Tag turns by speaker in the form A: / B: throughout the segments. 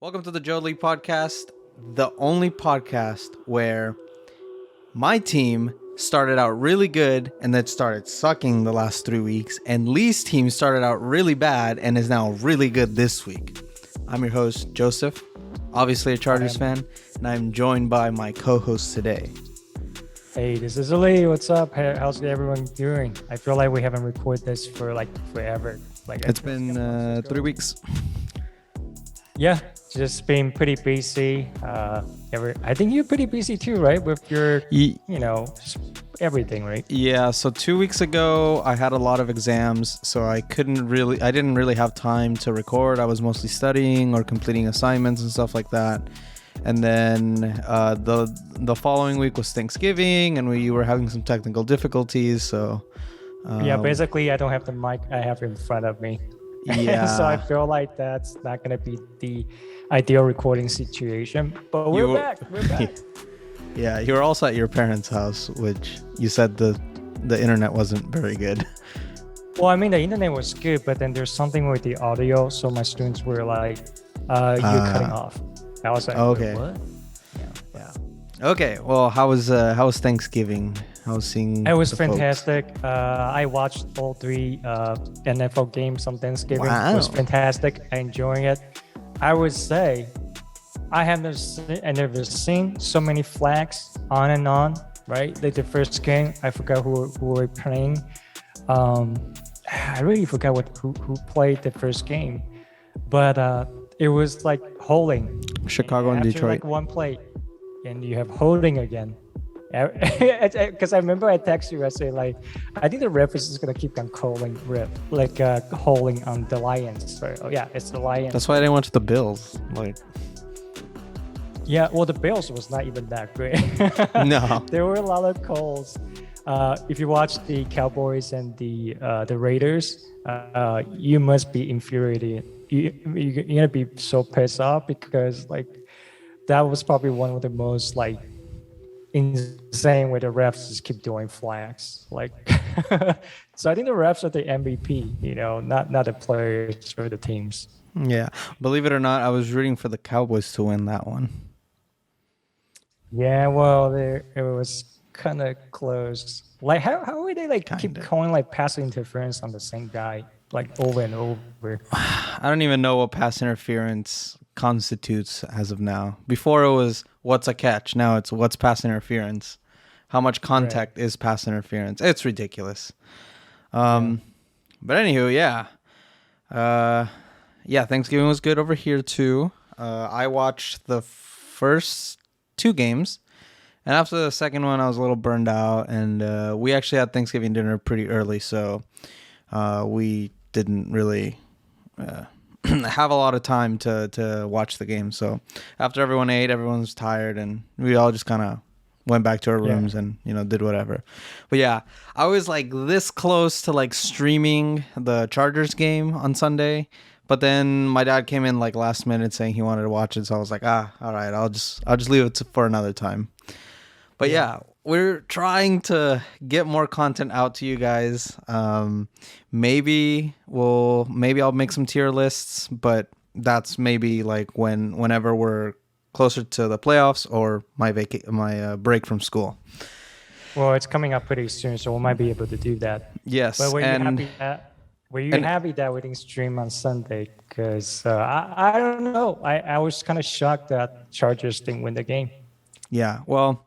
A: Welcome to the Joe Lee Podcast, the only podcast where my team started out really good and then started sucking the last 3 weeks, and Lee's team started out really bad and is now really good this week. I'm your host, Joseph, obviously a Chargers fan, and I'm joined by my co-host today.
B: Hey, this is Lee. What's up? How's everyone doing? I feel like we haven't recorded this for like forever.
A: It's been 3 weeks.
B: Yeah, just been pretty busy. I think you're pretty busy too, right? With your, just everything, right?
A: Yeah, so 2 weeks ago, I had a lot of exams, so I didn't really have time to record. I was mostly studying or completing assignments and stuff like that. And then the following week was Thanksgiving, and we were having some technical difficulties, so...
B: yeah, basically, I don't have the mic I have in front of me.
A: Yeah.
B: So I feel like that's not going to be the ideal recording situation. But we're back.
A: Yeah, you were also at your parents' house, which you said the internet wasn't very good.
B: Well, I mean, the internet was good, but then there's something with the audio. So my students were like, you're cutting off. I was like,
A: okay.
B: What? Yeah.
A: Okay, well, how was Thanksgiving? How was seeing
B: It was
A: the
B: fantastic. I watched all three NFL games on Thanksgiving.
A: Wow.
B: It was fantastic. I enjoying it. I would say I never seen so many flags on and on, right? Like the first game, I forgot who were playing. I really forgot who played the first game. But it was like holding.
A: Chicago and
B: after
A: Detroit.
B: Like one play, and you have holding again. Because I remember I texted you, I say like, I think the ref is just gonna keep on calling holding on the Lions. So, yeah, it's the Lions.
A: That's why I didn't watch the Bills.
B: Yeah, well, the Bills was not even that great.
A: No.
B: There were a lot of calls. If you watch the Cowboys and the Raiders, you must be infuriated. You're gonna be so pissed off because like that was probably one of the most like insane where the refs just keep doing flags. Like, so I think the refs are the MVP. Not the players or the teams.
A: Yeah, believe it or not, I was rooting for the Cowboys to win that one.
B: Yeah, well, it was kind of close. Like, how are they like keep calling like pass interference on the same guy like over and over?
A: I don't even know what pass interference constitutes as of now. Before it was what's a catch. Now it's what's pass interference. How much contact is pass interference? It's ridiculous. But anywho, yeah, Thanksgiving was good over here too. I watched the first 2 games, and after the second one, I was a little burned out. And we actually had Thanksgiving dinner pretty early, so we didn't really have a lot of time to watch the game. So after everyone ate, everyone was tired, and we all just kind of went back to our rooms and did whatever. But yeah, I was like this close to like streaming the Chargers game on Sunday, but then my dad came in like last minute saying he wanted to watch it, so I was like, all right, I'll just leave it for another time. But yeah, we're trying to get more content out to you guys. Maybe I'll make some tier lists, but that's maybe like whenever we're closer to the playoffs or my break from school.
B: Well, it's coming up pretty soon, so we might be able to do that.
A: Yes.
B: But were you happy that we didn't stream on Sunday? Because I don't know. I was kind of shocked that Chargers didn't win the game.
A: Yeah. Well,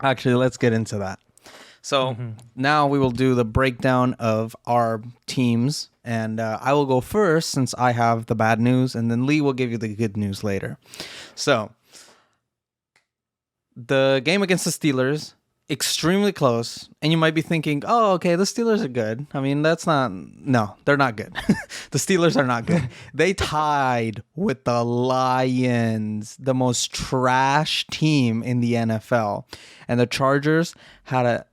A: actually, let's get into that. So now we will do the breakdown of our teams, and I will go first since I have the bad news, and then Lee will give you the good news later. So the game against the Steelers, extremely close, and you might be thinking, oh, okay, the Steelers are good. I mean, no, they're not good. The Steelers are not good. They tied with the Lions, the most trash team in the NFL, and the Chargers had a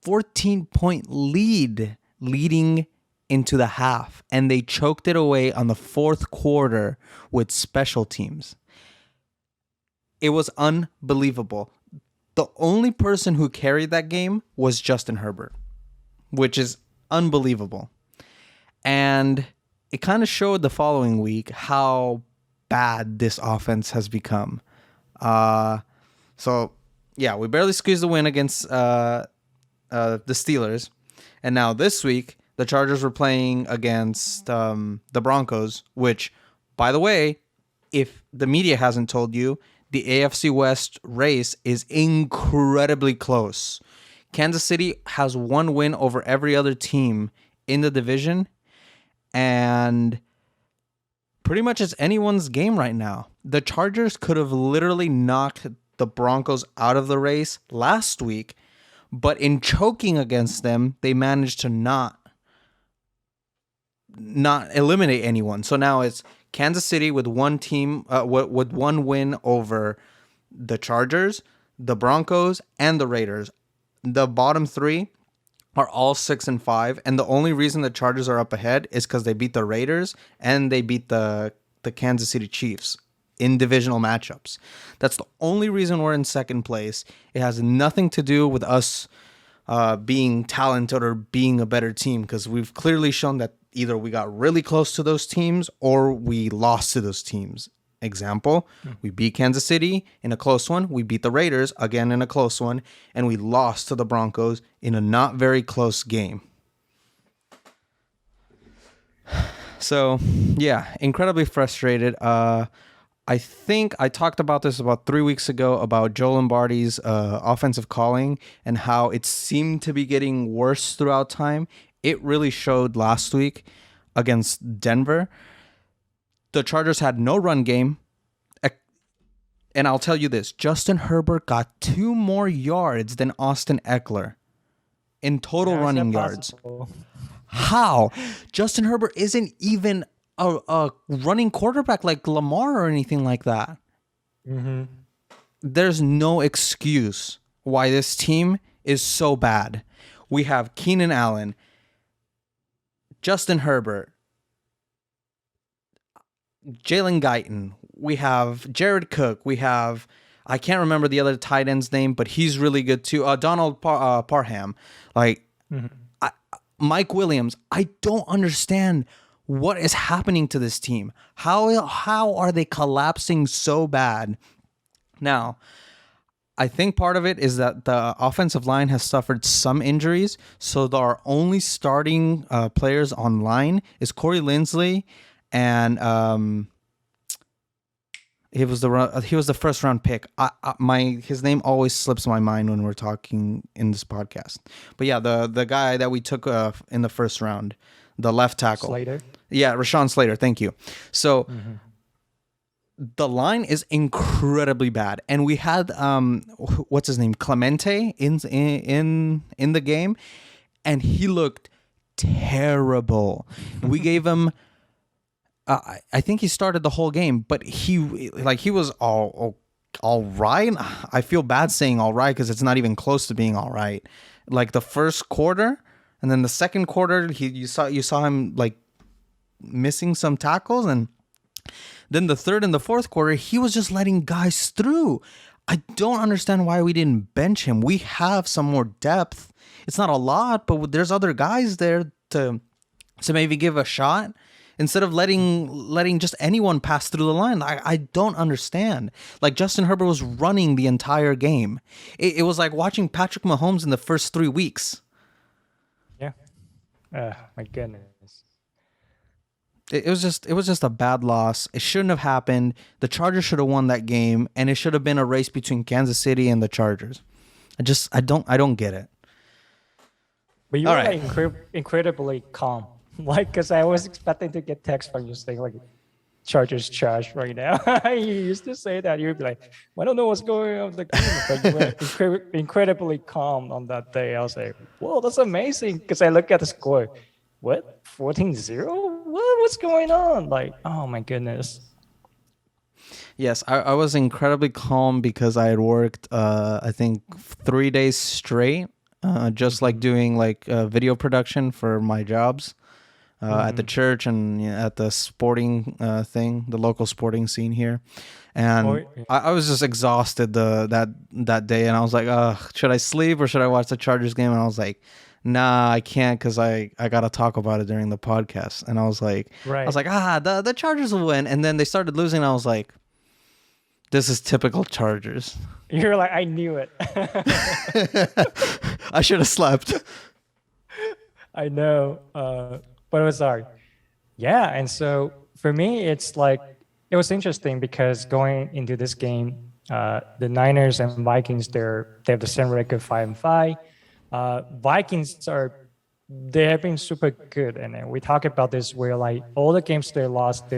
A: 14-point lead leading into the half, and they choked it away on the fourth quarter with special teams. It was unbelievable. The only person who carried that game was Justin Herbert, which is unbelievable. And it kind of showed the following week how bad this offense has become. So yeah, we barely squeezed the win against the Steelers, and now this week the Chargers were playing against the Broncos, which, by the way, if the media hasn't told you, the AFC West race is incredibly close. Kansas City has one win over every other team in the division, and pretty much it's anyone's game right now. The Chargers could have literally knocked the Broncos out of the race last week, but in choking against them, they managed to not eliminate anyone. So now it's Kansas City with one team, with one win over the Chargers, the Broncos, and the Raiders. The bottom three are all 6-5, and the only reason the Chargers are up ahead is because they beat the Raiders and they beat the Kansas City Chiefs in divisional matchups. That's the only reason we're in second place. It has nothing to do with us being talented or being a better team, because we've clearly shown that either we got really close to those teams or we lost to those teams. Example, we beat Kansas City in a close one. We beat the Raiders again in a close one, and we lost to the Broncos in a not very close game. So, yeah, incredibly frustrated. I think I talked about this about 3 weeks ago about Joe Lombardi's offensive calling and how it seemed to be getting worse throughout time. It really showed last week against Denver. The Chargers had no run game. And I'll tell you this, Justin Herbert got 2 more yards than Austin Eckler in total running yards. How? Justin Herbert isn't even a running quarterback like Lamar or anything like that.
B: Mm-hmm.
A: There's no excuse why this team is so bad. We have Keenan Allen, Justin Herbert, Jalen Guyton. We have Jared Cook. We have, I can't remember the other tight end's name, but he's really good too. Donald Parham. Like, Mike Williams. I don't understand what is happening to this team. How are they collapsing so bad? Now, I think part of it is that the offensive line has suffered some injuries, so our only starting players on line is Corey Linsley, and he was the first round pick. His name always slips my mind when we're talking in this podcast. But yeah, the guy that we took in the first round, the left tackle,
B: Slater.
A: Yeah, Rashawn Slater. Thank you. So. The line is incredibly bad, and we had what's his name, Clemente in the game, and he looked terrible. We gave him, I think he started the whole game, but he was all right. I feel bad saying all right because it's not even close to being all right. Like the first quarter, and then the second quarter, you saw him like missing some tackles, and then the third and the fourth quarter, he was just letting guys through. I don't understand why we didn't bench him. We have some more depth. It's not a lot, but there's other guys there to maybe give a shot instead of letting just anyone pass through the line. I don't understand. Like, Justin Herbert was running the entire game. It was like watching Patrick Mahomes in the first 3 weeks.
B: Yeah. My goodness.
A: It was just a bad loss. It shouldn't have happened. The Chargers should have won that game, and it should have been a race between Kansas City and the Chargers. I don't get it.
B: But you were like incredibly calm, like, because I was expecting to get text from you saying like, Chargers trash right now. You used to say that. You'd be like, I don't know what's going on with the game, but you were incredibly calm on that day. I was like, whoa, that's amazing, because I look at the score. What? 14-0? What's going on? Like, oh my goodness.
A: Yes, I was incredibly calm because I had worked, I think, 3 days straight, just like doing like video production for my jobs at the church and at the sporting thing, the local sporting scene here. And I was just exhausted that day, and I was like, should I sleep or should I watch the Chargers game? And I was like, nah, I can't because I gotta talk about it during the podcast. And I was
B: Right.
A: like, the Chargers will win. And then they started losing. And I was like, this is typical Chargers.
B: You're like, I knew it.
A: I should have slept.
B: I know. But it was hard. Yeah. And so for me, it's like, it was interesting because going into this game, the Niners and Vikings, they have the same record, 5-5. Vikings they have been super good, and then we talk about this where like all the games they lost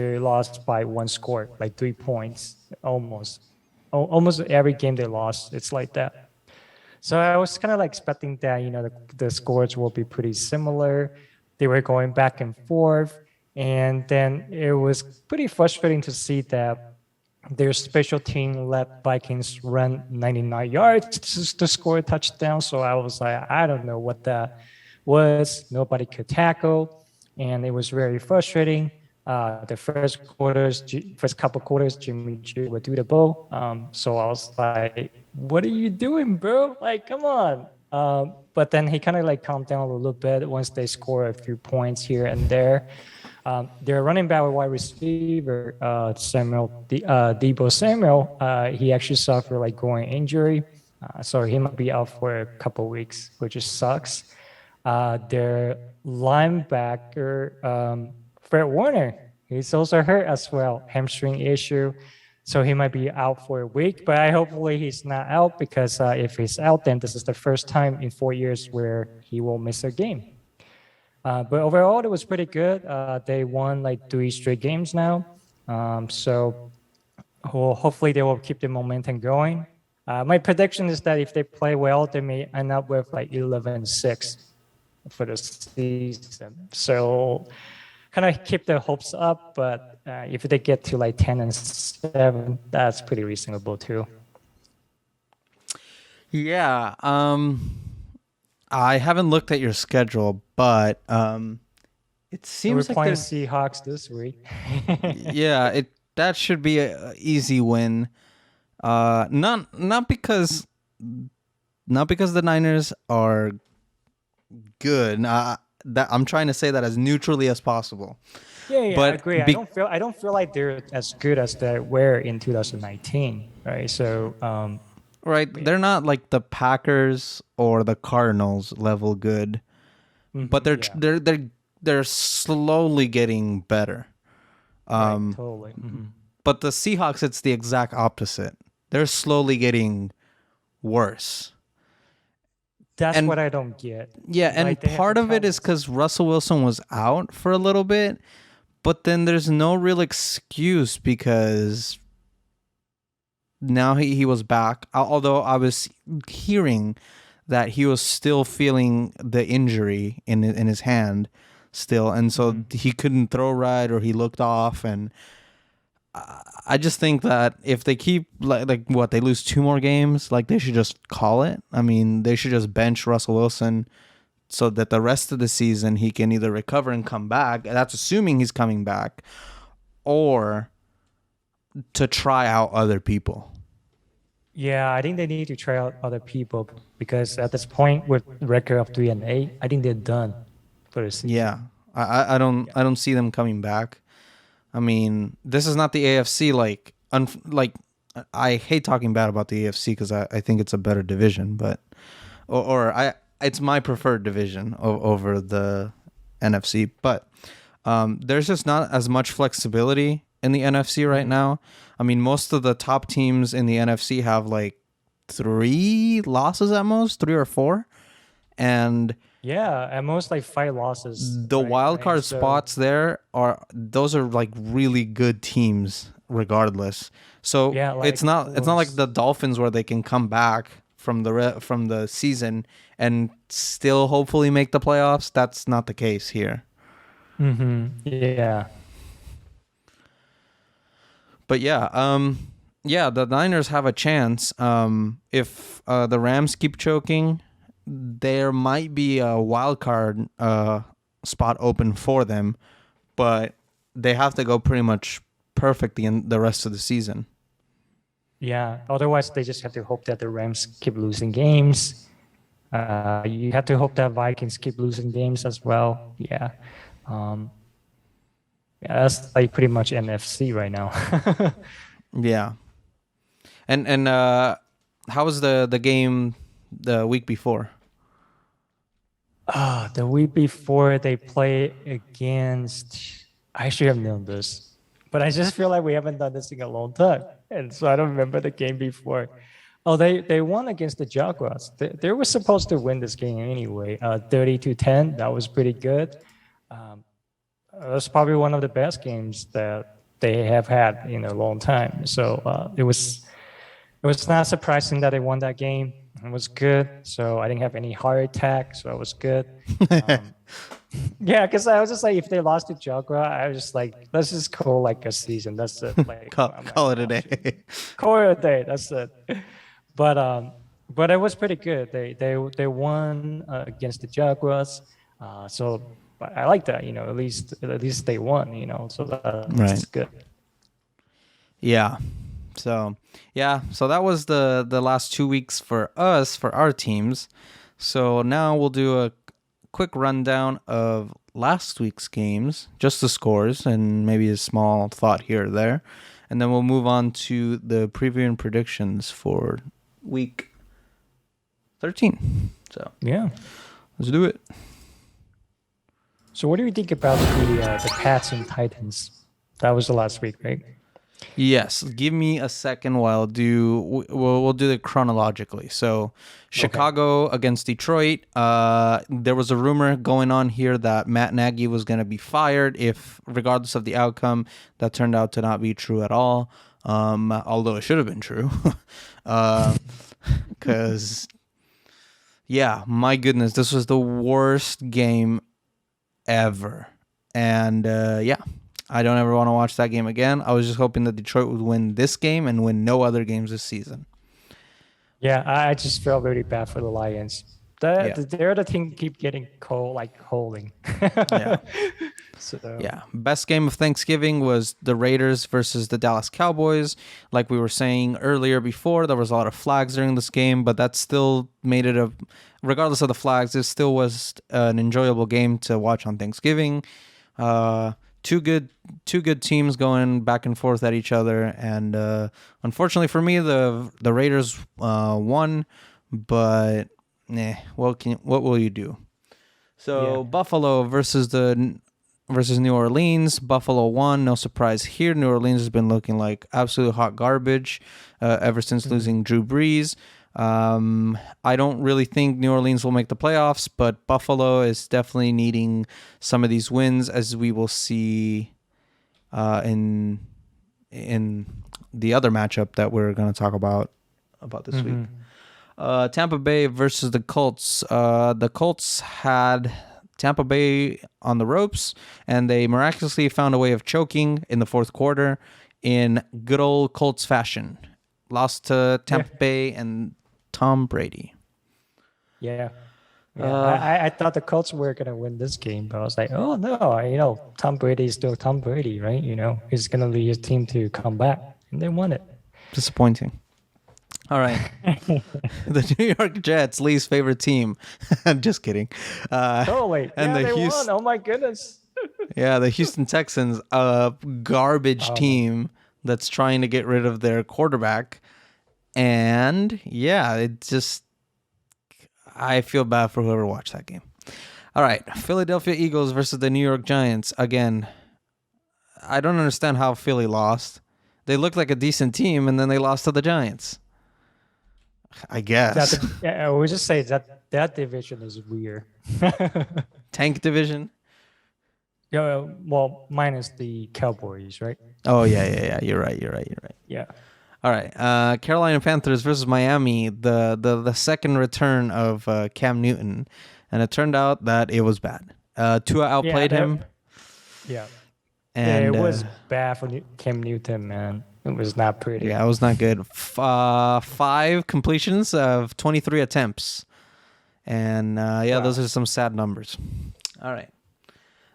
B: by one score, like 3 points, almost. Almost every game they lost, it's like that. So I was kind of like expecting that, the scores will be pretty similar. They were going back and forth, and then it was pretty frustrating to see that their special team let Vikings run 99 yards to score a touchdown. So I was like, I don't know what that was. Nobody could tackle, and it was very frustrating. The first couple quarters, Jimmy G would do the ball. So I was like, "What are you doing, bro? Like, come on!" But then he kind of like calmed down a little bit once they score a few points here and there. Their running back wide receiver, Debo Samuel, he actually suffered like groin injury, so he might be out for a couple weeks, which just sucks. Their linebacker, Fred Warner, he's also hurt as well, hamstring issue. So he might be out for a week, but hopefully he's not out because if he's out, then this is the first time in 4 years where he will miss a game. But overall, it was pretty good. They won like 3 straight games now. So hopefully they will keep the momentum going. My prediction is that if they play well, they may end up with like 11-6 for the season. So kind of keep their hopes up, but if they get to like 10-7, that's pretty reasonable too.
A: Yeah. I haven't looked at your schedule, but it
B: We're
A: seems like
B: playing
A: there's
B: Seahawks this week.
A: yeah, it that should be a easy win. Not because the Niners are good. That I'm trying to say that as neutrally as possible.
B: Yeah, I
A: But
B: agree. I don't feel like they're as good as they were in 2019, right? So
A: right, they're not like the Packers or the Cardinals level good, but
B: yeah,
A: they're slowly getting better.
B: right, totally.
A: But the Seahawks, it's the exact opposite. They're slowly getting worse.
B: That's
A: And
B: what I don't get.
A: yeah, and
B: Like they have the
A: part of it is
B: talents.
A: because Russell Wilson was out for a little bit, but then there's no real excuse because now he was back. Although I was hearing that he was still feeling the injury in his hand still, and so he couldn't throw right or he looked off. And I just think that if they keep like what they lose 2 more games, like they should just call it. I mean, they should just bench Russell Wilson so that the rest of the season he can either recover and come back. That's assuming he's coming back, or to try out other people.
B: Yeah, I think they need to try out other people because at this point, with record of 3-8, I think they're done for the season.
A: Yeah, I don't see them coming back. I mean, this is not the AFC. I hate talking bad about the AFC because I think it's a better division, but it's my preferred division over the NFC. But there's just not as much flexibility in the NFC right now. I mean, most of the top teams in the NFC have like 3 losses at most, 3 or 4, and
B: Yeah, at most like 5 losses.
A: the wild
B: Right?
A: card
B: So
A: spots there those are like really good teams regardless. So
B: yeah, like
A: it's not like
B: close.
A: the Dolphins where they can come back from the season and still hopefully make the playoffs. That's not the case here.
B: Yeah.
A: But yeah, the Niners have a chance. If the Rams keep choking, there might be a wild card spot open for them, but they have to go pretty much perfectly in the rest of the season.
B: Yeah. Otherwise, they just have to hope that the Rams keep losing games. You have to hope that Vikings keep losing games as well. Yeah. Um, yeah, that's like pretty much NFC right now.
A: Yeah. And how was the game the week before?
B: The week before they play against, I should have known this, but I just feel like we haven't done this in a long time, and so I don't remember the game before. Oh, they won against the Jaguars. They were supposed to win this game anyway. 30-10. That was pretty good. It was probably one of the best games that they have had in a long time. So it was not surprising that they won that game. It was good. So I didn't have any heart attack. So it was good. Um, yeah, because I was just like, if they lost to Jaguar, I was just like, let's just call like a season. That's it. Like,
A: Call it a day.
B: call it a day. That's it. But it was pretty good. They won against the Jaguars. So but I like that. At least they won. So
A: Right.
B: that's good.
A: Yeah. So that was the last 2 weeks for us, for our teams. So now we'll do a quick rundown of last week's games, just the scores and maybe a small thought here or there. And then we'll move on to the preview and predictions for week 13. So
B: Yeah.
A: let's do it.
B: So what do you think about the Pats and Titans? That was the last week, right?
A: Yes, give me a second while we'll do it chronologically. So, Chicago against Detroit. There was a rumor going on here that Matt Nagy was going to be fired if, regardless of the outcome, that turned out to not be true at all. Although it should have been true, because yeah, my goodness, this was the worst game ever, and yeah. I don't ever want to watch that game again. I was just hoping that Detroit would win this game and win no other games this season.
B: Yeah, I just felt really bad for the Lions. They're the team keep getting cold, like holding.
A: Yeah.
B: So
A: Yeah. Best game of Thanksgiving was the Raiders versus the Dallas Cowboys. Like we were saying earlier before, there was a lot of flags during this game, but that still made it regardless of the flags, it still was an enjoyable game to watch on Thanksgiving. Two good teams going back and forth at each other, and unfortunately for me, the Raiders won. But what will you do? So Buffalo versus New Orleans. Buffalo won. No surprise here. New Orleans has been looking like absolute hot garbage ever since losing Drew Brees. I don't really think New Orleans will make the playoffs, but Buffalo is definitely needing some of these wins, as we will see in the other matchup that we're going to talk about this week. Tampa Bay versus the Colts. The Colts had Tampa Bay on the ropes, and they miraculously found a way of choking in the fourth quarter in good old Colts fashion. Lost to Tampa Bay and Tom Brady.
B: Yeah. I thought the Colts were going to win this game, but I was like, oh, no, Tom Brady is still Tom Brady, right? He's going to lead his team to come back, and they won it.
A: Disappointing. All right. The New York Jets, Lee's favorite team. Just kidding.
B: Wait. And they won. Oh, my goodness.
A: Yeah, the Houston Texans, a garbage team that's trying to get rid of their quarterback. And yeah, I feel bad for whoever watched that game. All right, Philadelphia Eagles versus the New York Giants. Again, I don't understand how Philly lost. They looked like a decent team, and then they lost to the Giants. I guess.
B: I would just say that division is weird.
A: Tank division?
B: Yeah, well, minus the Cowboys, right?
A: Oh, yeah. You're right.
B: Yeah.
A: All right, Carolina Panthers versus Miami, the second return of Cam Newton, and it turned out that it was bad. Tua outplayed him.
B: Yeah,
A: and
B: it was bad for Cam Newton, man. It was not pretty.
A: Yeah, it was not good. 5 completions of 23 attempts, and those are some sad numbers. All right.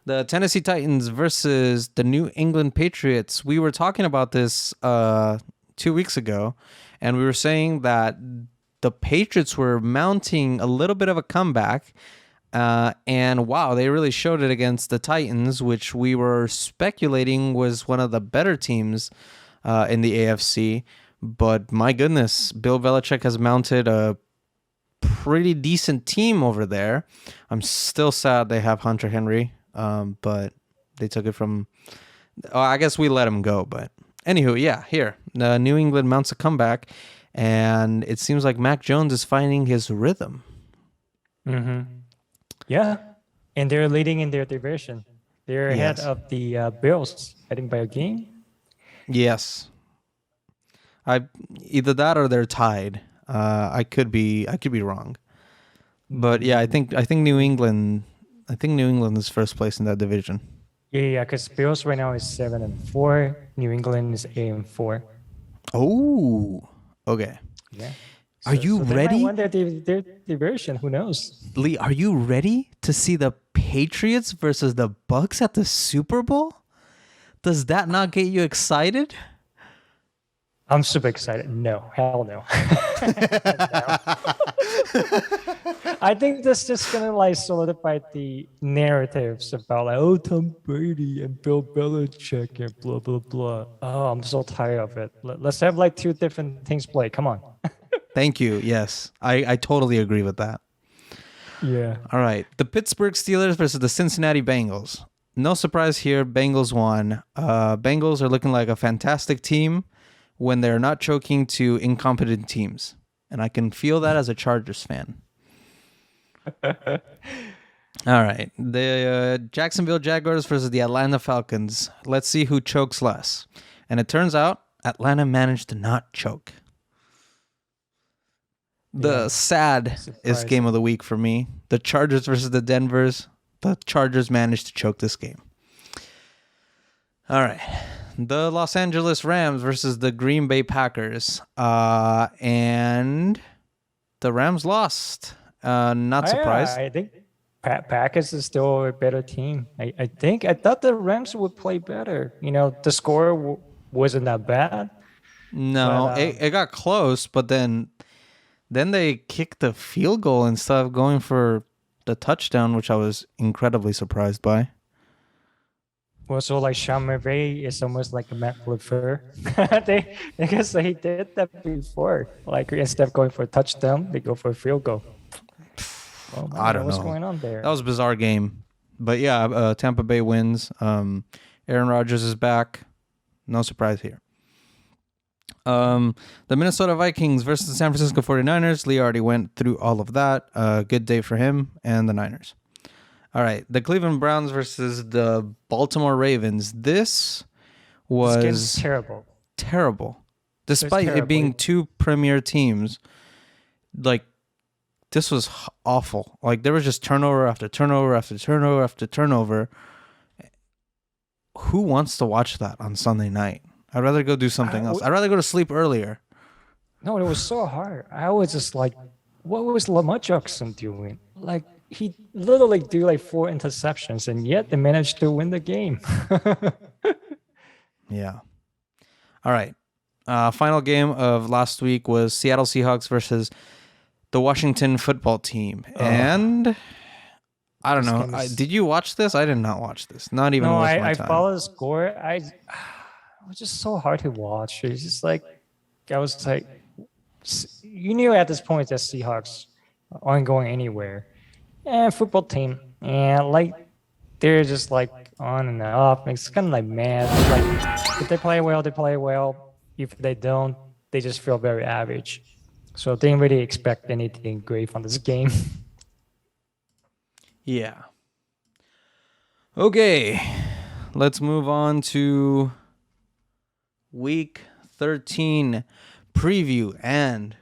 A: The Tennessee Titans versus the New England Patriots. We were talking about this 2 weeks ago, and we were saying that the Patriots were mounting a little bit of a comeback. And wow, they really showed it against the Titans, which we were speculating was one of the better teams in the AFC. But my goodness, Bill Belichick has mounted a pretty decent team over there. I'm still sad they have Hunter Henry, but they took it from. Oh, I guess we let him go. But anywho, yeah, here New England mounts a comeback, and it seems like Mac Jones is finding his rhythm.
B: Mm-hmm. Yeah, and they're leading in their division. They're ahead
A: Yes.
B: of the Bills, heading by a game.
A: Yes. I either that or they're tied. I could be wrong, but yeah, I think New England is first place in that division.
B: Yeah, because Bills right now is 7-4. New England is 8-4.
A: Oh, okay.
B: Yeah.
A: Are you
B: they might
A: ready,
B: win their division. Who knows?
A: Lee? Are you ready to see the Patriots versus the Bucks at the Super Bowl? Does that not get you excited?
B: I'm super excited. No, hell no. I think that's just gonna like solidify the narratives about like, oh, Tom Brady and Bill Belichick and blah blah blah. Oh, I'm so tired of it. Let's have like two different things play. Come on.
A: Thank you. Yes, I totally agree with that.
B: Yeah.
A: All right. The Pittsburgh Steelers versus the Cincinnati Bengals. No surprise here. Bengals won. Bengals are looking like a fantastic team when they're not choking to incompetent teams. And I can feel that as a Chargers fan. All right. The Jacksonville Jaguars versus the Atlanta Falcons. Let's see who chokes less. And it turns out Atlanta managed to not choke. The sad is game of the week for me. The Chargers versus the Denvers. The Chargers managed to choke this game. All right. The Los Angeles Rams versus the Green Bay Packers. And the Rams lost. Not surprised.
B: I think Packers is still a better team. I thought the Rams would play better. You know, the score wasn't that bad.
A: No,
B: But,
A: it got close, but then they kicked the field goal instead of going for the touchdown, which I was incredibly surprised by.
B: Well, so like Sean McVay is almost like a Matt LaFleur. I guess he did that before. Like instead of going for a touchdown, they go for a field goal. Well,
A: I don't know
B: what's going on there.
A: That was a bizarre game, but yeah, Tampa Bay wins. Aaron Rodgers is back. No surprise here. The Minnesota Vikings versus the San Francisco 49ers. Lee already went through all of that. Good day for him and the Niners. All right, the Cleveland Browns versus the Baltimore Ravens. This was
B: terrible.
A: Terrible. Despite it being two premier teams, like this was awful. Like there was just turnover after turnover after turnover after turnover. Who wants to watch that on Sunday night? I'd rather go do something else. I'd rather go to sleep earlier.
B: No, it was so hard. I was just like, what was Lamar Jackson doing? Like, he literally do like 4 interceptions, and yet they managed to win the game.
A: Yeah. All right. Final game of last week was Seattle Seahawks versus the Washington football team. And I don't know. Did you watch this? I did not watch this. Not even worth my time.
B: I followed the score. It was just so hard to watch. It's just like, I was like, you knew at this point that Seahawks aren't going anywhere. And football team, and like they're just like on and off. It's kind of like mad. Like if they play well, they play well. If they don't, they just feel very average. So didn't really expect anything great from this game.
A: Yeah. Okay, let's move on to Week 13 preview and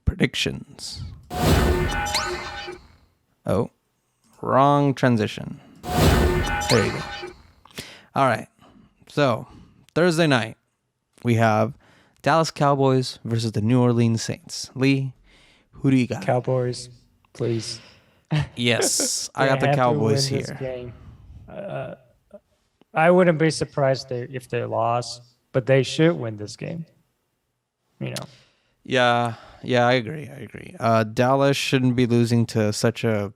A: predictions. Oh, wrong transition. There you go. All right. So, Thursday night, we have Dallas Cowboys versus the New Orleans Saints. Lee, who do you got?
B: Cowboys, please.
A: Yes, I got the Cowboys here.
B: Game. I wouldn't be surprised if they lost, but they should win this game. You know.
A: Yeah, Yeah, I agree. I agree. Dallas shouldn't be losing to such a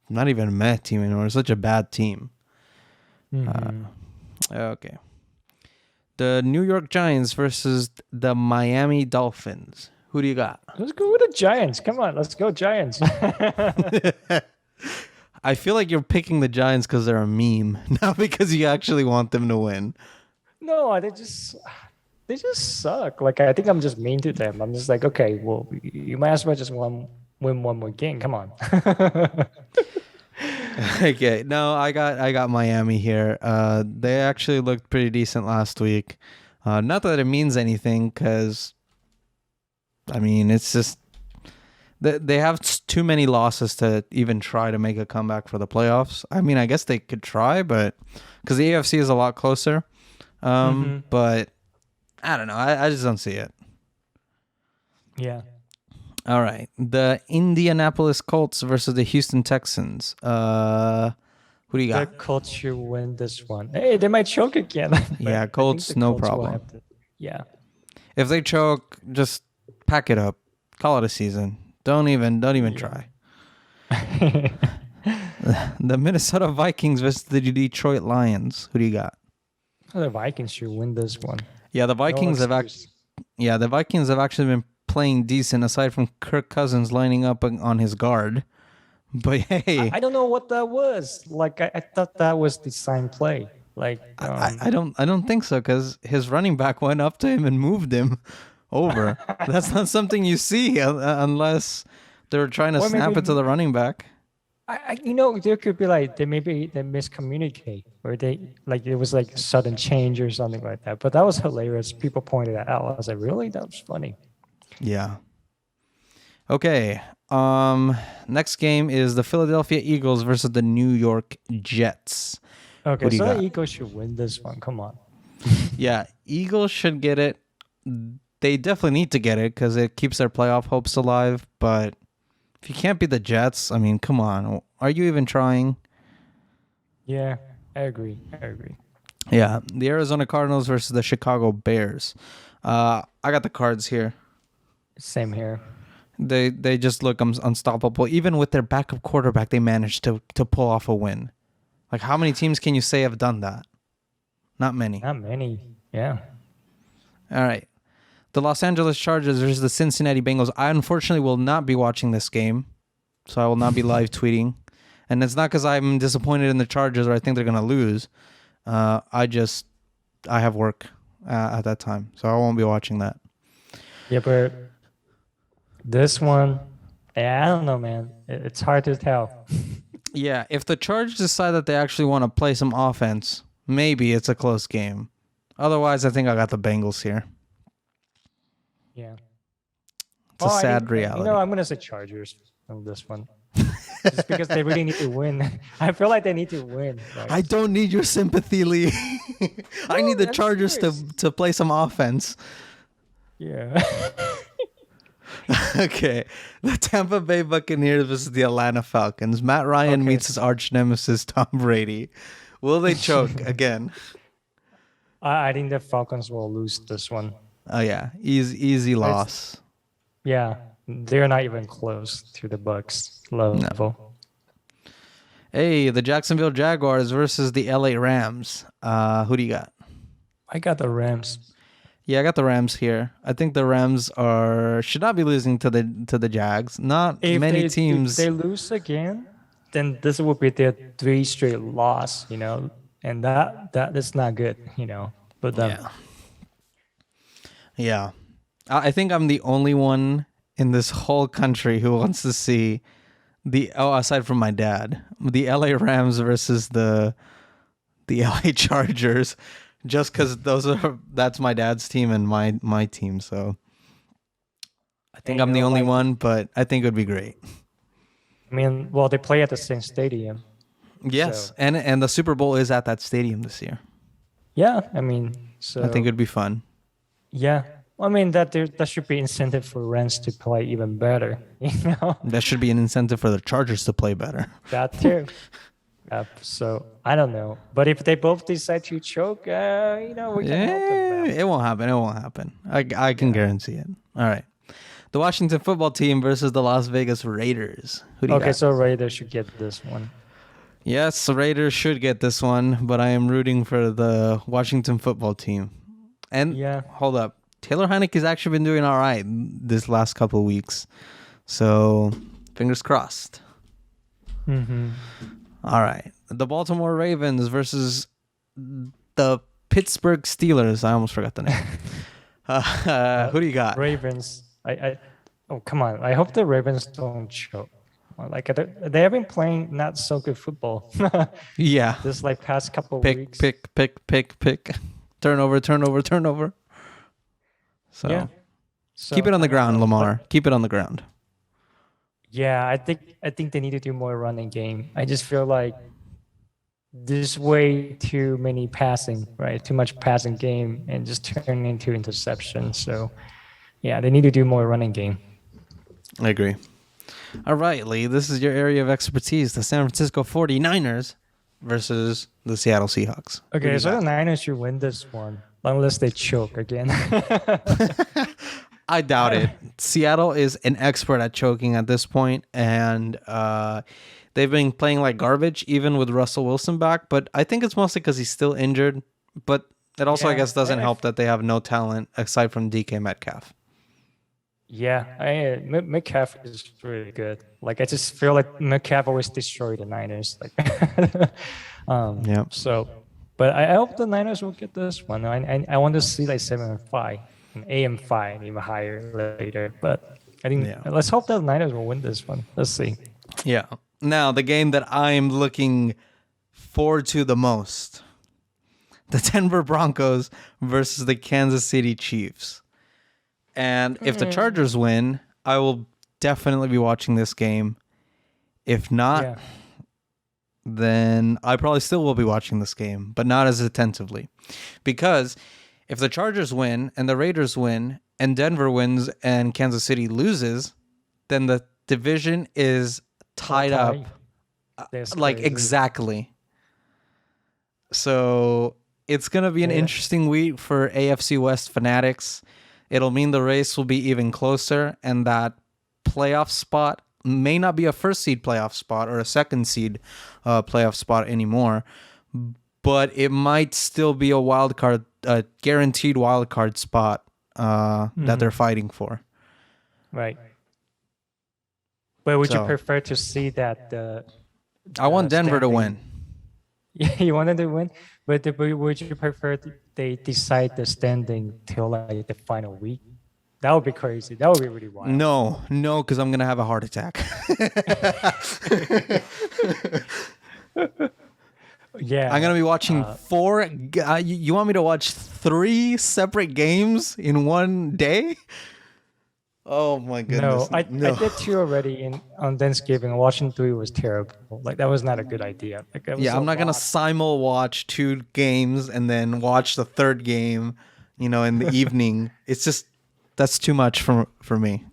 A: not even a meh team anymore. Such a bad team.
B: Hmm.
A: Okay. The New York Giants versus the Miami Dolphins. Who do you got?
B: Let's go with the Giants. Come on, let's go Giants.
A: I feel like you're picking the Giants because they're a meme, not because you actually want them to win.
B: No, they just suck. Like I think I'm just mean to them. I'm just like, okay, well, you might as well just win one more game. Come on.
A: Okay, no, I got Miami here. They actually looked pretty decent last week. Not that it means anything, because I mean it's just they have too many losses to even try to make a comeback for the playoffs. I mean, I guess they could try, but because the AFC is a lot closer.
B: Hmm.
A: But I don't know. I just don't see it.
B: Yeah.
A: All right, the Indianapolis Colts versus the Houston Texans. Who do you
B: The
A: got?
B: Colts should win this one. Hey, they might choke again. but
A: Yeah,
B: I think
A: Colts,
B: the
A: no
B: Colts will
A: problem.
B: have to- yeah.
A: If they choke, just pack it up. Call it a season. Don't even
B: Yeah.
A: try. The Minnesota Vikings versus the Detroit Lions. Who do you got?
B: The Vikings should win this one.
A: Yeah, the
B: No
A: Vikings
B: excuse.
A: the Vikings have actually been playing decent aside from Kirk Cousins lining up on his guard. But hey,
B: I don't know what that was. Like I thought that was the sign play. Like
A: I don't think so, because his running back went up to him and moved him over. That's not something you see unless they're trying to
B: or
A: snap it to the
B: maybe
A: running back.
B: there could be like they miscommunicate or they like it was like a sudden change or something like that. But that was hilarious. People pointed that out. I was like, really? That was funny.
A: Yeah. Okay. Next game is the Philadelphia Eagles versus the New York Jets.
B: Okay,
A: What do you
B: so the
A: got?
B: Eagles should win this one. Come on.
A: Yeah, Eagles should get it. They definitely need to get it because it keeps their playoff hopes alive. But if you can't beat the Jets, I mean, come on. Are you even trying?
B: Yeah, I agree. I agree.
A: Yeah, the Arizona Cardinals versus the Chicago Bears. I got the Cards here.
B: Same here.
A: They just look unstoppable. Even with their backup quarterback, they managed to pull off a win. Like, how many teams can you say have done that? Not many.
B: Not many. Yeah.
A: All right. The Los Angeles Chargers versus the Cincinnati Bengals. I unfortunately will not be watching this game, so I will not be live tweeting. And it's not because I'm disappointed in the Chargers or I think they're going to lose. I have work at that time, so I won't be watching that.
B: Yeah, but this one, yeah, I don't know, man. It's hard to tell.
A: Yeah, if the Chargers decide that they actually want to play some offense, maybe it's a close game. Otherwise, I think I got the Bengals here.
B: Yeah.
A: It's a sad reality.
B: I'm gonna say Chargers on this one, just because they really need to win. I feel like they need to win. Right?
A: I don't need your sympathy, Lee. I need the
B: I'm
A: Chargers
B: serious.
A: to play some offense.
B: Yeah.
A: Okay. The Tampa Bay Buccaneers versus the Atlanta Falcons. Matt Ryan
B: Okay.
A: meets his arch nemesis, Tom Brady. Will they choke again?
B: I think the Falcons will lose this one.
A: Oh, yeah. Easy loss.
B: Yeah, they're not even close to the Bucks level.
A: Hey, the Jacksonville Jaguars versus the LA Rams. Who do you got?
B: I got the Rams.
A: Yeah, I got the Rams here. I think the Rams should not be losing to the Jags. Not many teams.
B: If they lose again, then this will be their 3 straight loss, and that is not good, But
A: Yeah. I think I'm the only one in this whole country who wants to see aside from my dad, the LA Rams versus the LA Chargers, just because that's my dad's team and my team. So I think I'm the only one, but I think it would be great.
B: I mean, well, they play at the same stadium.
A: Yes,
B: So-
A: and the Super Bowl is at that stadium this year.
B: Yeah, I mean, so
A: I think it'd be fun.
B: yeah. I mean that should be incentive for Rams to play even better,
A: That should be an incentive for the Chargers to play better.
B: That too. So I don't know, but if they both decide to choke, we can help them out.
A: It won't happen. I can guarantee it. All right. The Washington football team versus the Las Vegas Raiders. Who do you
B: Okay,
A: got?
B: so Raiders should get this one.
A: Yes, the Raiders should get this one, but I am rooting for the Washington football team. And
B: Yeah.
A: hold up, Taylor Heinicke's actually been doing all right this last couple of weeks, so fingers crossed.
B: Mm-hmm.
A: All right, the Baltimore Ravens versus the Pittsburgh Steelers. I almost forgot the name. Who do you got?
B: Ravens. Oh, come on. I hope the Ravens don't choke. Like they have been playing not so good football.
A: Yeah,
B: This like past couple
A: pick,
B: weeks.
A: pick, turnover. So
B: Yeah. So,
A: keep it on the
B: I don't
A: ground,
B: know,
A: Lamar.
B: but-
A: Keep it on the ground.
B: Yeah, I think they need to do more running game. I just feel like there's way too many passing, right? Too much passing game and just turn into interception. So yeah, they need to do more running game.
A: I agree. All right, Lee, this is your area of expertise. The San Francisco 49ers versus the Seattle Seahawks. Who do
B: Okay,
A: you
B: so
A: got?
B: the Niners should win this one unless they choke again.
A: I doubt it. Seattle is an expert at choking at this point, and they've been playing like garbage, even with Russell Wilson back. But I think it's mostly because he's still injured. But it also, I
B: Yeah,
A: guess, doesn't help that they have no talent aside from DK Metcalf.
B: Yeah, Metcalf is really good. Like I just feel like Metcalf always destroyed the Niners. Like,
A: Yeah.
B: So, but I hope the Niners will get this one. I want to see like 7-5, and 8-5, even higher later. But I think let's hope that the Niners will win this one. Let's see.
A: Yeah. Now, the game that I'm looking forward to the most, the Denver Broncos versus the Kansas City Chiefs. And if the Chargers win, I will definitely be watching this game. If not, then I probably still will be watching this game, but not as attentively. Because if the Chargers win and the Raiders win and Denver wins and Kansas City loses, then the division is tied up
B: That's
A: like
B: crazy.
A: exactly. So it's going to be an interesting week for AFC West fanatics. It'll mean the race will be even closer, and that playoff spot may not be a first seed playoff spot or a second seed playoff spot anymore, but it might still be a wild card, a guaranteed wild card spot that they're fighting for.
B: Right. But would you
A: So-
B: prefer to see that
A: I want Denver to
B: standing-
A: win.
B: Yeah, you wanted to win, but would you prefer they decide the standing till like the final week? That would be crazy. That would be really wild.
A: No, because I'm going to have a heart attack.
B: Yeah,
A: I'm going to be watching you want me to watch 3 separate games in one day? Oh my goodness.
B: No, I did 2 already on Thanksgiving. Watching 3 was terrible. Like that was not a good idea. Like, that was
A: Yeah,
B: a
A: I'm not going to
B: lot.
A: simul watch 2 games and then watch the third game, in the evening. It's just that's too much for me.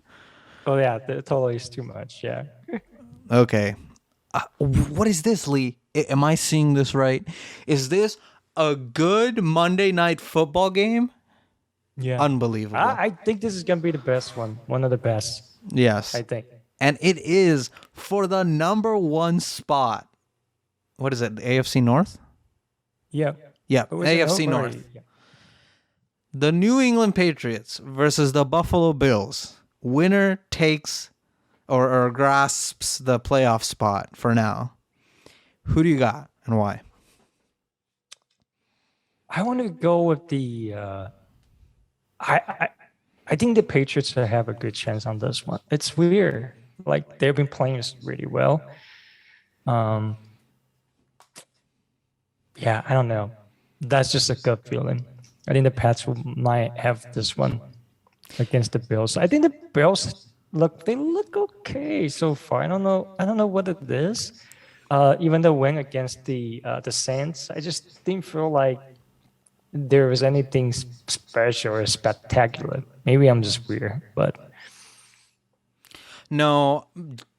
B: Oh yeah, that totally is too much. Yeah.
A: Okay. What is this, Lee? Am I seeing this right? Is this a good Monday night football game?
B: Yeah.
A: Unbelievable.
B: I think this is gonna be the best one. One of the best,
A: Yes.
B: I think.
A: And it is for the number 1 spot. What is it? The AFC North?
B: Yeah.
A: Yeah,
B: But was it
A: AFC
B: over?
A: North.
B: Yeah.
A: The New England Patriots versus the Buffalo Bills. Winner takes or grasps the playoff spot for now. Who do you got and why?
B: I want to go with the. I think the Patriots have a good chance on this one. It's weird. Like they've been playing really well. Yeah, I don't know. That's just a gut feeling. I think the Pats might have this one against the Bills. I think the Bills look okay so far. I don't know what it is. Even the win against the Saints, I just didn't feel like there was anything special or spectacular. Maybe I'm just weird, but
A: No,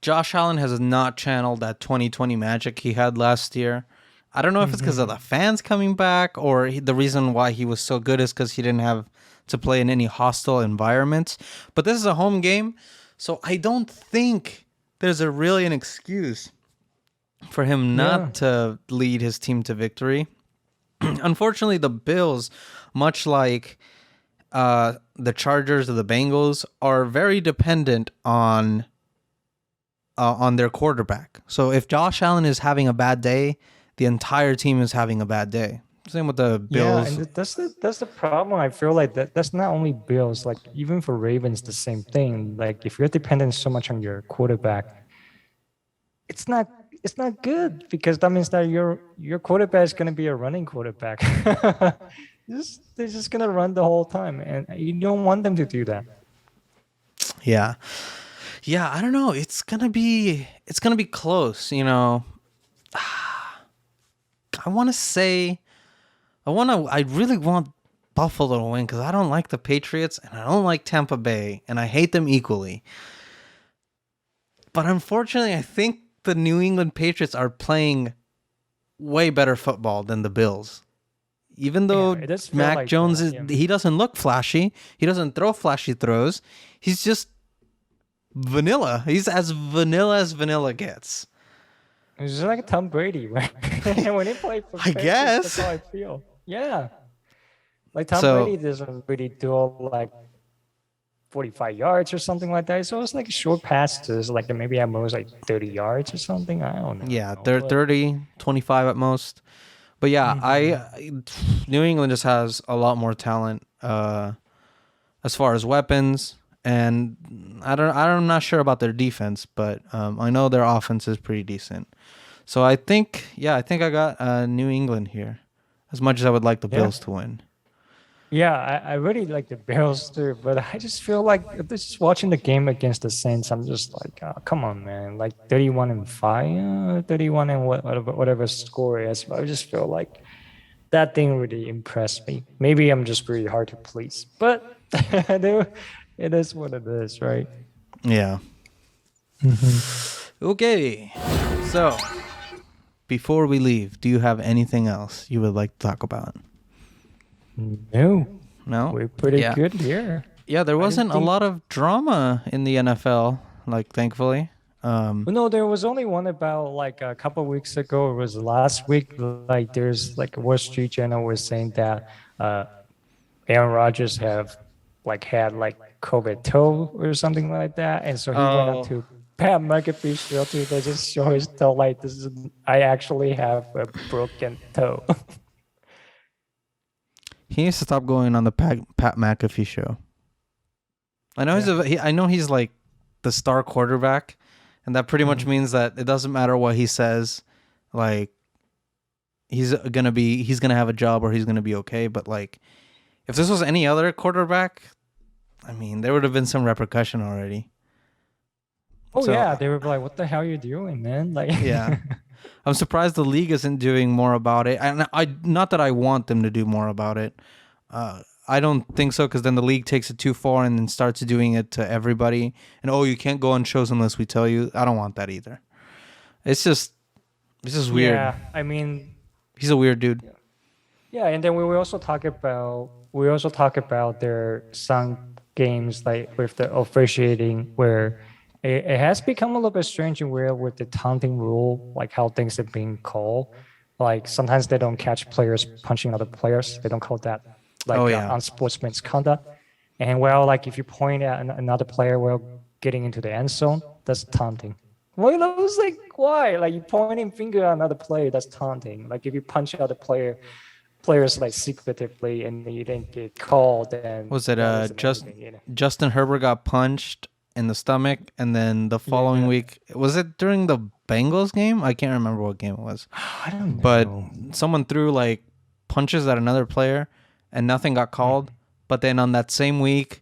A: Josh Allen has not channeled that 2020 magic he had last year. I don't know if it's because of the fans coming back or the reason why he was so good is because he didn't have to play in any hostile environments. But this is a home game, so I don't think there's really an excuse for him
B: Yeah.
A: not to lead his team to victory. Unfortunately, the Bills, much like the Chargers or the Bengals, are very dependent on their quarterback. So if Josh Allen is having a bad day, the entire team is having a bad day. Same with the
B: Yeah,
A: Bills.
B: and that's the problem. I feel like that's not only Bills, like even for Ravens, the same thing. Like if you're dependent so much on your quarterback, it's not it's not good because that means that your quarterback is gonna be a running quarterback. They're just gonna run the whole time, and you don't want them to do that.
A: Yeah. Yeah, I don't know. It's gonna be close, you know. I wanna say I really want Buffalo to win because I don't like the Patriots and I don't like Tampa Bay and I hate them equally. But unfortunately, I think the New England Patriots are playing way better football than the Bills. Even
B: Yeah,
A: though
B: it does feel
A: Mac
B: like
A: Jones
B: that. Yeah.
A: he doesn't look flashy, he doesn't throw flashy throws. He's just vanilla. He's as vanilla gets.
B: It's just like Tom Brady, right? When he played for
A: I
B: Patriots, that's
A: guess.
B: how I feel. Yeah. Like Tom
A: So
B: Brady doesn't really do all like 45 yards or something like that. So it's like short passes, like maybe at most like 30 yards or something. I don't
A: yeah,
B: know.
A: they're
B: But
A: 30, 25 at most. But yeah,
B: Mhm.
A: New England just has a lot more talent as far as weapons, and I'm not sure about their defense, but I know their offense is pretty decent. So I think I got New England here, as much as I would like the
B: Yeah.
A: Bills to win.
B: Yeah, I really like the Bills too, but I just feel like just watching the game against the Saints, I'm just like, come on, man, like 31-5, 31 and whatever score is. I just feel like that thing really impressed me. Maybe I'm just really hard to please, but it is what it is, right?
A: Yeah.
B: Hmm.
A: Okay. So before we leave, do you have anything else you would like to talk about?
B: No,
A: No.
B: we're pretty
A: Yeah.
B: good here.
A: Yeah. There
B: I didn't
A: wasn't a
B: think.
A: lot of drama in the NFL, like thankfully.
B: Well, no, there was only one about like a couple of weeks ago. It was last week. Like there's like a Wall Street Journal was saying that uh, Aaron Rodgers have like had like COVID toe or something like that, and so he went up
A: Oh,
B: to Pat McAfee show to just show his toe. Like this is I actually have a broken toe.
A: he needs to stop going on the Pat McAfee show. I know
B: Yeah.
A: I know he's like the star quarterback, and that pretty much
B: Mhm.
A: means that it doesn't matter what he says. Like he's gonna have a job or he's gonna be okay. But like if this was any other quarterback, I mean there would have been some repercussion already.
B: Oh
A: So
B: yeah, they were like, "What the hell are you doing, man?" Like,
A: yeah, I'm surprised the league isn't doing more about it. And I not that I want them to do more about it. I don't think so because then the league takes it too far and then starts doing it to everybody. And oh, you can't go on shows unless we tell you. I don't want that either. It's just weird.
B: yeah, I mean,
A: He's a weird dude.
B: yeah, and then we also talk about their some games like with the officiating where it has become a little bit strange and weird with the taunting rule, like how things are being called. Like sometimes they don't catch players punching other players. They don't call that
A: Oh
B: like
A: yeah.
B: unsportsman's conduct. And well, like if you point at another player while getting into the end zone, that's taunting. Well, I was like, why? Like you pointing finger at another player, that's taunting. Like if you punch other players like secretively and you didn't get called, then
A: Was it
B: that isn't
A: just
B: anything, you know?
A: Justin Herbert got punched in the stomach and then the following
B: Yeah.
A: week was it during the Bengals game? I can't remember what game it was.
B: I don't
A: But
B: know.
A: someone threw like punches at another player and nothing got called. But then on that same week,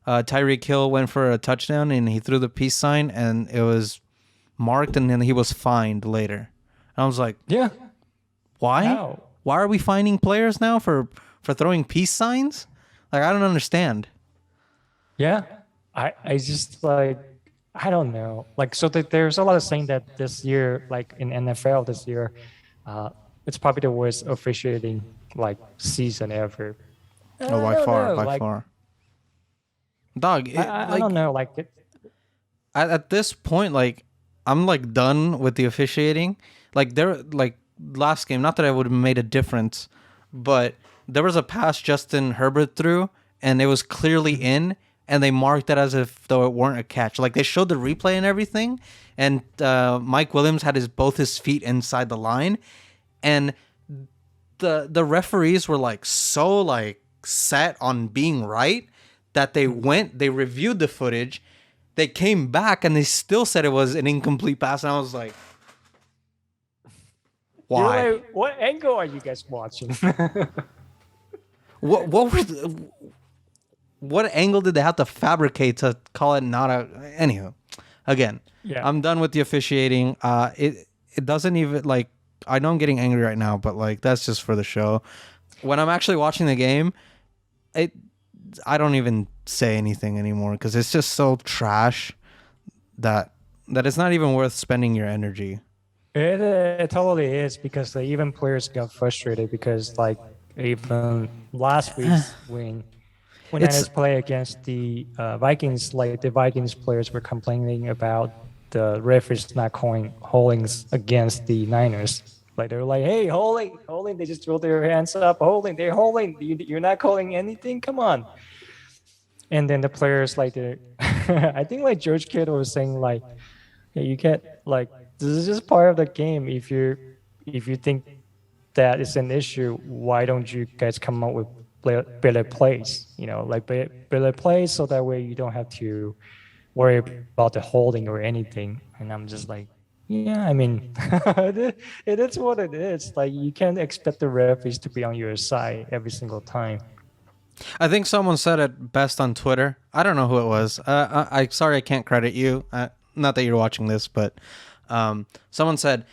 A: Tyreek Hill went for a touchdown and he threw the peace sign and it was marked and then he was fined later. And I was like,
B: Yeah.
A: why?
B: How?
A: Why are we finding players now for throwing peace signs? Like I don't understand.
B: Yeah. I just like I don't know. Like so there's a lot of saying that this year, like in NFL this year, uh, it's probably the worst officiating like season ever.
A: Oh,
B: I don't know.
A: by
B: Like
A: far. Dog,
B: I
A: like
B: don't know. Like it,
A: at this point, like I'm like done with the officiating. Like there, like last game, not that it would have made a difference, but there was a pass Justin Herbert threw, and it was clearly in, and they marked it as if though it weren't a catch. Like they showed the replay and everything, and Mike Williams had both his feet inside the line, and the referees were like so like set on being right that they reviewed the footage, they came back and they still said it was an incomplete pass, and I was like,
B: you're
A: why?
B: like, what angle are you guys watching?
A: What angle did they have to fabricate to call it not a? Anywho, again,
B: Yeah.
A: I'm done with the officiating. It doesn't even like, I know I'm getting angry right now, but like that's just for the show. When I'm actually watching the game, I don't even say anything anymore because it's just so trash that it's not even worth spending your energy.
B: It totally is, because like, even players got frustrated because like even last week's win, when
A: It's-
B: Niners play against the Vikings, like the Vikings players were complaining about the referees not calling holdings against the Niners. Like they were like, "Hey, holding!" They just throw their hands up, holding. They're holding. You're not calling anything. Come on. And then the players like the, I think like George Kittle was saying like, "Hey, you can't like, this is just part of the game. If you think that is an issue, why don't you guys come up with better plays? You know, like better plays, so that way you don't have to worry about the holding or anything." And I'm just like, yeah, I mean, it is what it is. Like you can't expect the referees to be on your side every single time.
A: I think someone said it best on Twitter. I don't know who it was. I sorry, I can't credit you. Not that you're watching this, but someone said,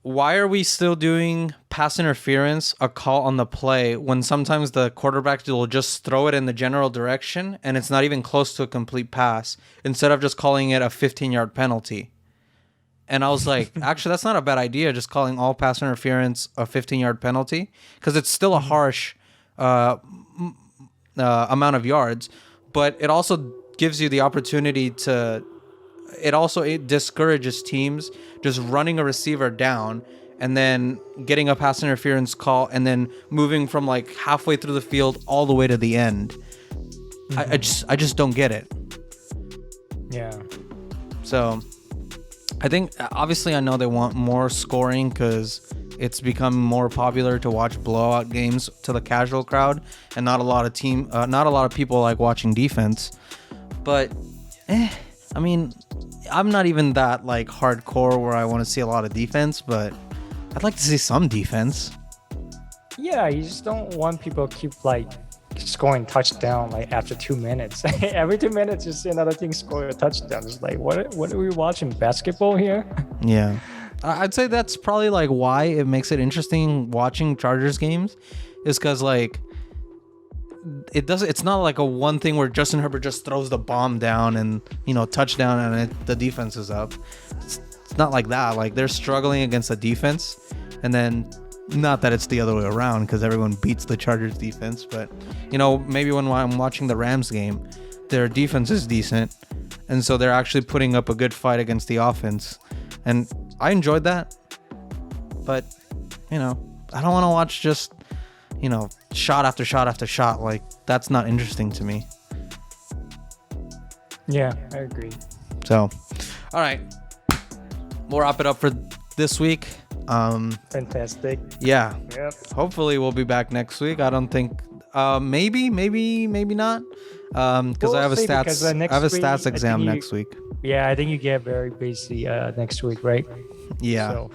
A: "Why are we still doing pass interference, a call on the play, when sometimes the quarterback will just throw it in the general direction and it's not even close to a complete pass, instead of just calling it a 15-yard penalty?" And I was like, actually, that's not a bad idea, just calling all pass interference a 15-yard penalty, because it's still a harsh amount of yards, but it also gives you the opportunity to, it discourages teams just running a receiver down and then getting a pass interference call and then moving from like halfway through the field all the way to the end. I just don't get it.
B: Yeah.
A: So I think, obviously, I know they want more scoring because it's become more popular to watch blowout games to the casual crowd, and not a lot of people like watching defense. But, I mean, I'm not even that like hardcore where I want to see a lot of defense, but I'd like to see some defense.
B: Yeah, you just don't want people to keep like scoring touchdown like after 2 minutes. Every 2 minutes you see another team score a touchdown. It's like, what are we watching? Basketball here?
A: Yeah. I'd say that's probably like why it makes it interesting watching Chargers games, is because like it's not like a one thing where Justin Herbert just throws the bomb down and, you know, touchdown, and the defense is up. It's not like that. Like they're struggling against the defense, and then, not that it's the other way around because everyone beats the Chargers defense, but, you know, maybe when I'm watching the Rams game, their defense is decent, and so they're actually putting up a good fight against the offense, and I enjoyed that. But, you know, I don't want to watch just, you know, shot after shot after shot. Like, that's not interesting to me.
B: Yeah, I agree.
A: So, all right, we'll wrap it up for this week.
B: Fantastic.
A: Yeah.
B: Yep.
A: Hopefully we'll be back next week. I don't think maybe not. Because I have a
B: We'll see, because,
A: stats
B: week,
A: exam next week.
B: Yeah, I think you get very busy next week, right?
A: Yeah.
B: So,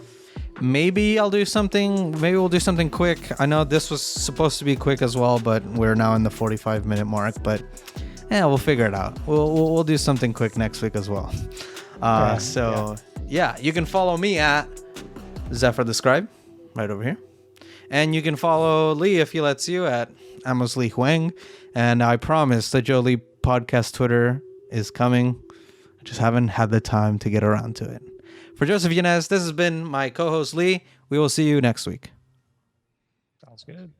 A: Maybe I'll do something. Maybe we'll do something quick. I know this was supposed to be quick as well, but we're now in the 45-minute mark. But yeah, we'll figure it out. We'll do something quick next week as well. Yeah, you can follow me at Zephyr the Scribe, right over here. And you can follow Lee, if he lets you, at Amos Lee Huang. And I promise the Joe Lee podcast Twitter is coming. I just haven't had the time to get around to it. For Joseph Yanez, this has been my co-host Lee. We will see you next week.
B: sounds good.